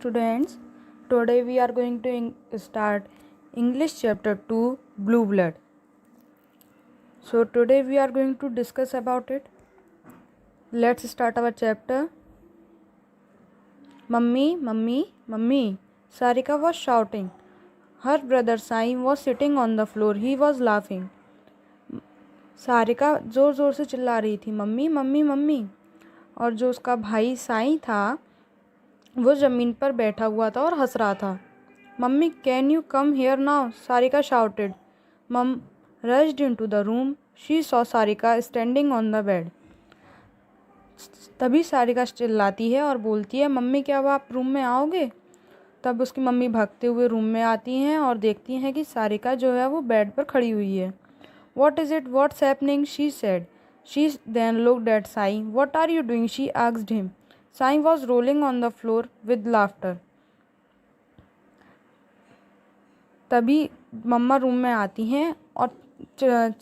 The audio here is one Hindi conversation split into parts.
students. Today we are going to start English chapter 2 Blue Blood. So today we are going to discuss about it. Let's start our chapter. Mummy, mummy, mummy. Sarika was shouting. Her brother Sai was sitting on the floor. He was laughing. Sarika ज़ोर ज़ोर से चिल्ला रही थी, मम्मी मम्मी मम्मी। और जो उसका भाई साई था वो ज़मीन पर बैठा हुआ था और हंस रहा था। Mummy can you come here now, Sarika shouted. Mum rushed into the room. She saw Sarika standing on the bed. तभी सारिका चिल्लाती है और बोलती है, मम्मी क्या आप रूम में आओगे। तब उसकी मम्मी भागते हुए रूम में आती हैं और देखती हैं कि सारिका जो है वो बेड पर खड़ी हुई है। What is it? What's happening? She said. She then looked at Sai. What are you doing? She asked him. Sai was rolling on the floor with laughter. तभी मम्मा रूम में आती हैं और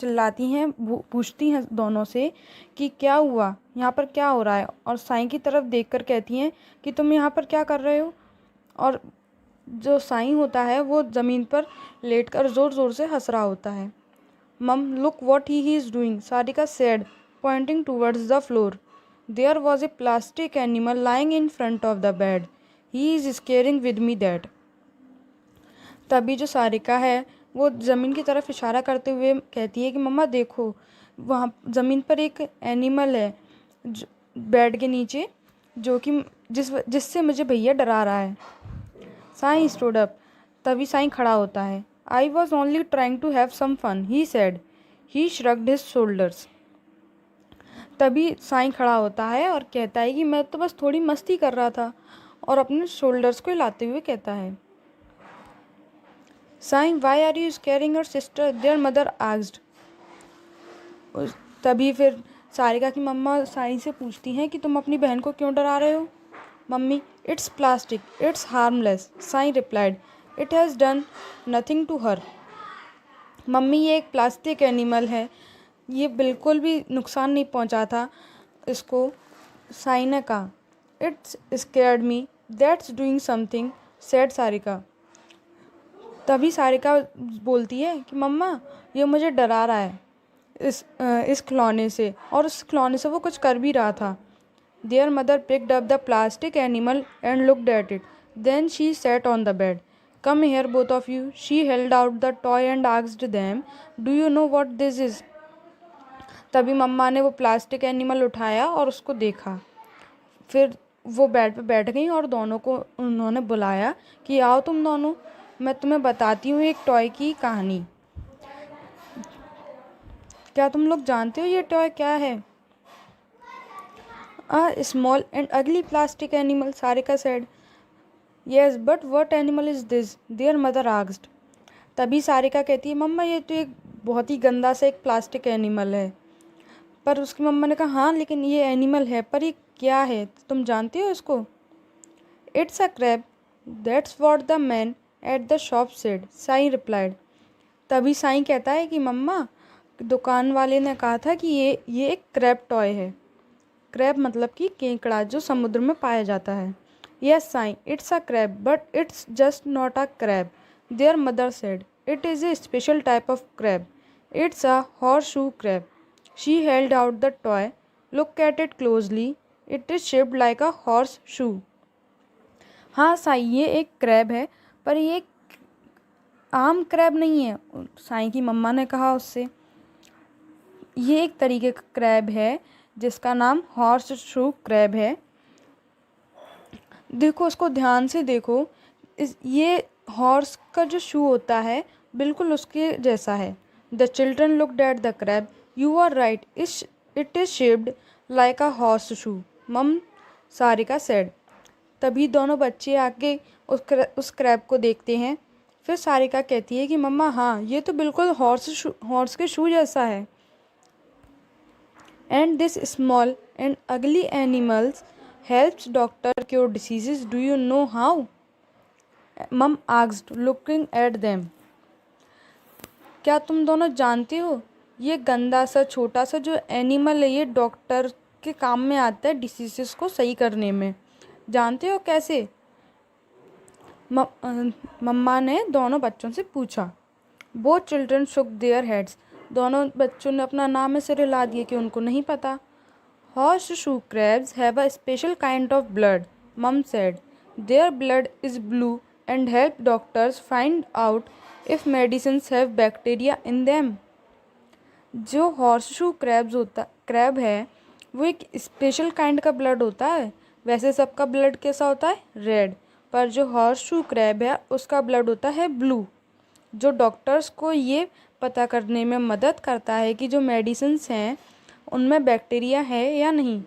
चिल्लाती हैं, पूछती हैं दोनों से कि क्या हुआ, यहाँ पर क्या हो रहा है। और साई की तरफ देखकर कहती हैं कि तुम यहाँ पर क्या कर रहे हो। और जो साई होता है वो ज़मीन पर लेटकर ज़ोर ज़ोर से हंस रहा होता है। Mum, look what he is doing, Sarika said, pointing towards the floor. There was a plastic animal lying in front of the bed. He is scaring with me that. तभी जो सारिका है वो ज़मीन की तरफ इशारा करते हुए कहती है कि मम्मा देखो, वहाँ ज़मीन पर एक एनिमल है बेड के नीचे, जो कि जिससे मुझे भैया डरा रहा है। Sai stood up. तभी साई खड़ा होता है। I was only trying to have some fun, he said. He shrugged his shoulders. तभी साई खड़ा होता है और कहता है कि मैं तो बस थोड़ी मस्ती कर रहा था, और अपने शोल्डर्स को हिलाते हुए कहता है। Sai, why are you scaring your sister? Their mother asked. तभी फिर सारिका की मम्मा साई से पूछती हैं कि तुम अपनी बहन को क्यों डरा रहे हो। Mummy, it's plastic, it's harmless, Sai replied. It has done nothing to her. Mummy ये एक प्लास्टिक एनिमल है, ये बिल्कुल भी नुकसान नहीं पहुंचा था इसको, साई ने कहा। It's scared me, that's doing something, said Sarika. तभी सारिका बोलती है कि मम्मा ये मुझे डरा रहा है इस खिलौने से, और उस खिलौने से वो कुछ कर भी रहा था। Their mother picked up the plastic animal and looked at it. Then she sat on the bed. Come here both of you. She held out the toy and asked them, do you know what this is? तभी मम्मा ने वो प्लास्टिक एनिमल उठाया और उसको देखा। फिर वो बेड पे बैठ गई और दोनों को उन्होंने बुलाया कि आओ तुम दोनों, मैं तुम्हें बताती हूँ एक टॉय की कहानी। क्या तुम लोग जानते हो ये टॉय क्या है? A small and ugly plastic animal, Sarika said. Yes, but what animal is this? Their mother asked. तभी सारिका कहती है, मम्मा ये तो एक बहुत ही गंदा सा एक प्लास्टिक एनिमल है। पर उसकी मम्मा ने कहा, हाँ लेकिन ये एनिमल है, पर ये क्या है, तुम जानते हो इसको? It's a crab, that's what the man at the shop said, Sai replied. तभी साई कहता है कि मम्मा दुकान वाले ने कहा था कि ये एक क्रैब टॉय है। क्रैब मतलब कि केकड़ा जो समुद्र में पाया जाता है। Yes, Sai, it's a crab, but it's just not a crab, their mother said. It is a special type of crab. It's a horseshoe crab. She held out the toy. Look at it closely. It is shaped like a horseshoe. हाँ साई, ये एक क्रैब है, पर ये एक आम क्रैब नहीं है, साई की मम्मा ने कहा उससे। ये एक तरीके का क्रैब है जिसका नाम हॉर्स शू क्रैब है। देखो उसको ध्यान से देखो, ये हॉर्स का जो शू होता है बिल्कुल उसके जैसा है। The children looked at the crab. You are right, it is shaped like a horseshoe, mm, Sarika said. तभी दोनों बच्चे आके उस क्रैब को देखते हैं। फिर सारिका कहती है कि मम्मा हाँ ये तो बिल्कुल हॉर्स के शू जैसा है। And this small and ugly animals helps doctor cure diseases. Do you know how? Mum asked, looking at them. क्या तुम दोनों जानते हो ये गंदा सा छोटा सा जो एनिमल है ये डॉक्टर के काम में आता है डिसीजेस को सही करने में। जानते हो कैसे? मम्मा ने दोनों बच्चों से पूछा। Both children shook their heads. दोनों बच्चों ने अपना नाम में सिर हिला दिए कि उनको नहीं पता। Horseshoe crabs have a special kind of blood, Mum said. Their blood is blue and help doctors find out if medicines have bacteria in them. जो हॉर्सशू क्रैब है वो एक स्पेशल काइंड का ब्लड होता है। वैसे सबका ब्लड कैसा होता है? रेड। पर जो हॉर्सशू क्रैब है उसका ब्लड होता है ब्लू, जो डॉक्टर्स को ये पता करने में मदद करता है कि जो मेडिसिन्स हैं उनमें बैक्टीरिया है या नहीं।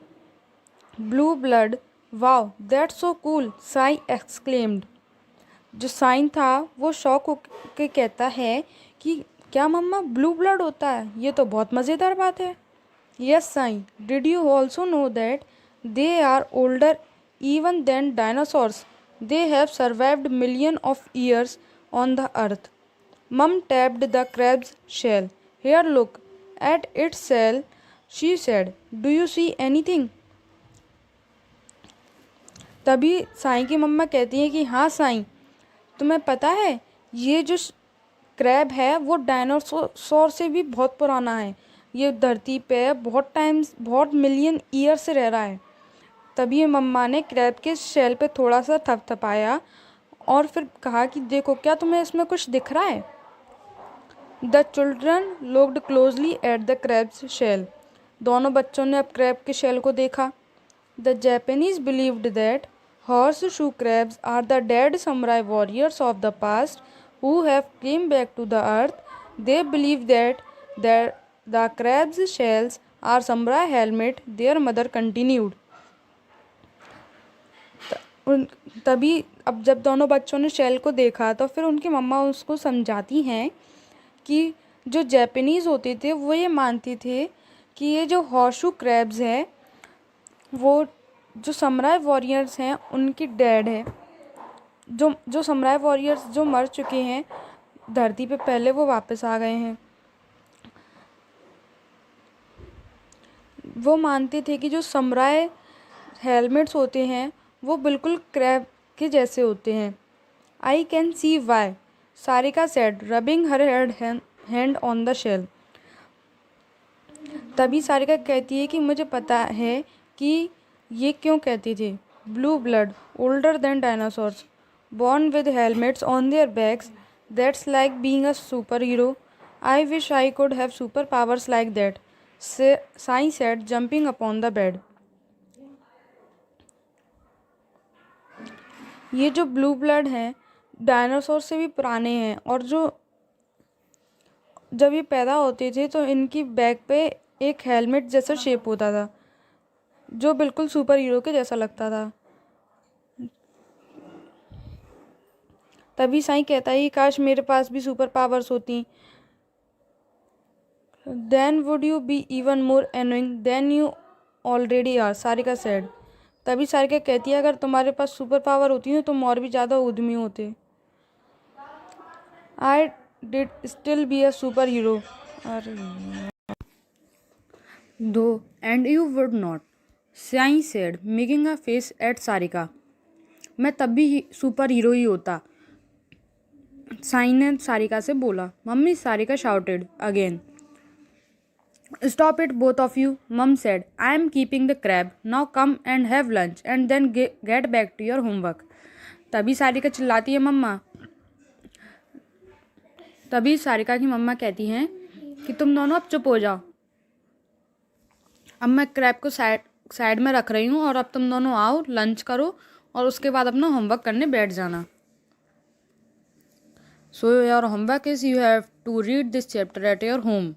Blue blood, wow that's so cool, Sai exclaimed. जो साइन था वो शॉक होकर कहता है कि क्या मम्मा ब्लू ब्लड होता है? ये तो बहुत मज़ेदार बात है। Yes Sai, did you also know that they are older even than dinosaurs? They have survived million of years on the earth. Mum tapped the crab's shell. Here look at its shell, she said, do you see anything? तभी साईं की मम्मा कहती है कि हाँ साईं, तुम्हें पता है ये जो क्रैब है वो डायनासोर से भी बहुत पुराना है। ये धरती पे बहुत मिलियन ईयर से रह रहा है। तभी मम्मा ने क्रैब के शेल पे थोड़ा सा थपथपाया और फिर कहा कि देखो क्या तुम्हें इसमें कुछ दिख रहा है? The children looked closely at the crab's shell. दोनों बच्चों ने अब क्रैब के शेल को देखा। The Japanese believed that horseshoe crabs are the dead samurai warriors of the past who have came back to the earth. They believe that the crab's shells are samurai helmet. Their mother continued. तभी अब जब दोनों बच्चों ने शेल को देखा तो फिर उनकी मम्मा उसको समझाती हैं कि जो जापानीज़ होते थे वो ये मानते थे कि ये जो हॉर्सशू क्रैब्स हैं वो जो समुराई वॉरियर्स हैं उनकी डेड है। जो समुराई वॉरियर्स जो मर चुके हैं धरती पे पहले, वो वापस आ गए हैं। वो मानते थे कि जो समुराई हेलमेट्स होते हैं वो बिल्कुल क्रैब के जैसे होते हैं। I can see why, Sarika said, rubbing her hand on the shell. तभी सारिका कहती है कि मुझे पता है कि ये क्यों कहती थी। Blue blood, older than dinosaurs, born with helmets on their backs, that's like being a superhero. I wish I could have superpowers like that, Sai said, jumping upon the bed. ये जो ब्लू ब्लड हैं डायनासोर से भी पुराने हैं और जो जब ये पैदा होते थे तो इनकी बैक पे एक हेलमेट जैसा शेप होता था जो बिल्कुल सुपर हीरो के जैसा लगता था। तभी साईं कहता है काश मेरे पास भी सुपर पावर्स होती। Then would you be even more annoying than you already are, Sarika said. तभी सारिका कहती है अगर तुम्हारे पास सुपर पावर होती तो तुम और भी ज़्यादा उद्यमी होते। I did still be a super hero though and you would not, Sai said making a face at Sarika. मैं तब भी सुपर हीरो ही होता, साईं ने सारिका से बोला। Mummy, Sarika shouted again. Stop it both of you, mum said, I am keeping the crab, now come and have lunch and then get back to your homework. तभी सारिका चिल्लाती है मम्मा। तभी सारिका की मम्मा कहती हैं कि तुम दोनों अब चुप हो जाओ, अब मैं क्रैब को साइड में रख रही हूँ और अब तुम दोनों आओ, लंच करो और उसके बाद अपना होमवर्क करने बैठ जाना। So your homework is you have to read this chapter at your home.